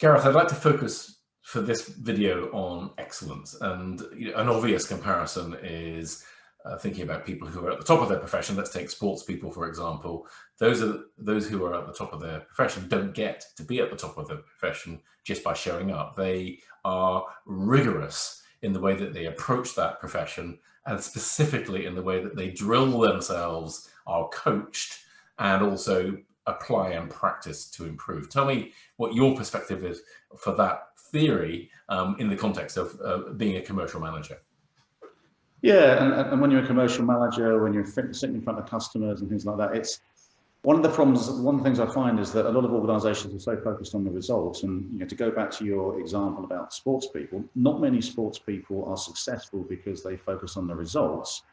Gareth, I'd like to focus for this video on excellence, and an obvious comparison is thinking about people who are at the top of their profession. Let's take sports people, for example. Those who are at the top of their profession don't get to be at the top of their profession just by showing up. They are rigorous in the way that they approach that profession, and specifically in the way that they drill themselves, are coached, and also apply and practice to improve. Tell me what your perspective is for that theory in the context of being a commercial manager. Yeah, and when you're a commercial manager, when you're sitting in front of customers and things like that, it's one of the problems. One of the things I find is that a lot of organisations are so focused on the results. And to go back to your example about sports people, not many sports people are successful because they focus on the results.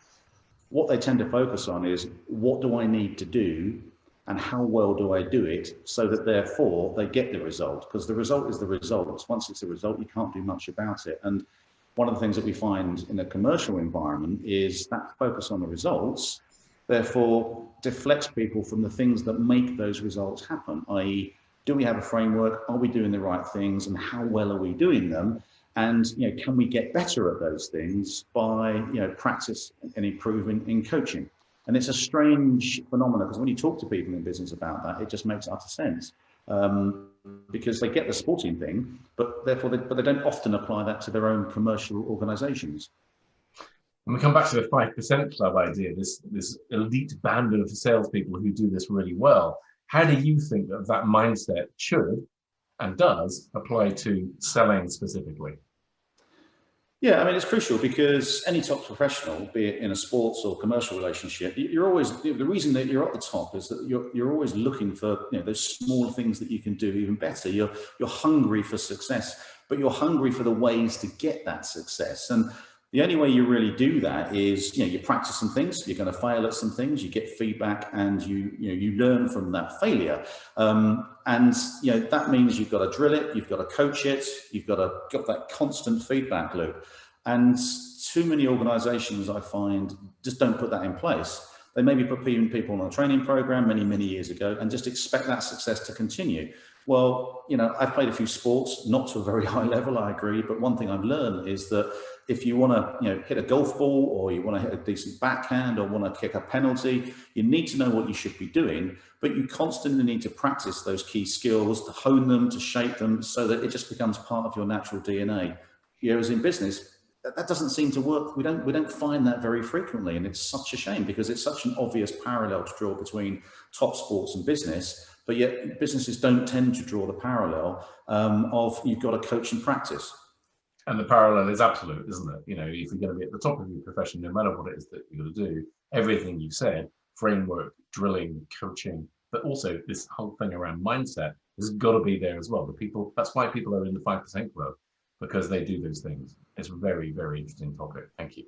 What they tend to focus on is, what do I need to do and how well do I do it, so that therefore they get the result, because the result is the result. Once it's a result, you can't do much about it. And one of the things that we find in a commercial environment is that focus on the results, therefore deflects people from the things that make those results happen, i.e., do we have a framework? Are we doing the right things? And how well are we doing them? And can we get better at those things by practice and improving in coaching? And it's a strange phenomenon, because when you talk to people in business about that, it just makes utter sense. Because they get the sporting thing, but they don't often apply that to their own commercial organisations. And we come back to the 5% club idea, this elite band of salespeople who do this really well. How do you think that mindset should and does apply to selling specifically? Yeah, I mean, it's crucial, because any top professional, be it in a sports or commercial relationship, you're always, the reason that you're at the top is that you're always looking for those small things that you can do even better. You're hungry for success, but you're hungry for the ways to get that success. And the only way you really do that is you practice some things, you're going to fail at some things, you get feedback, and you learn from that failure. And that means you've got to drill it, you've got to coach it, you've got to get that constant feedback loop. And too many organizations, I find, just don't put that in place. They maybe put people on a training program many years ago and just expect that success to continue. Well, I've played a few sports, not to a very high level, I agree, but one thing I've learned is that if you want to hit a golf ball, or you want to hit a decent backhand, or want to kick a penalty, you need to know what you should be doing, but you constantly need to practice those key skills, to hone them, to shape them, so that it just becomes part of your natural DNA. Whereas in business, that doesn't seem to work. We don't find that very frequently, and it's such a shame, because it's such an obvious parallel to draw between top sports and business, but yet businesses don't tend to draw the parallel of you've got to coach and practice. And the parallel is absolute, isn't it? If you're going to be at the top of your profession, no matter what it is that you're going to do, everything you said, framework, drilling, coaching, but also this whole thing around mindset has got to be there as well. That's why people are in the 5% club, because they do those things. It's a very, very interesting topic. Thank you.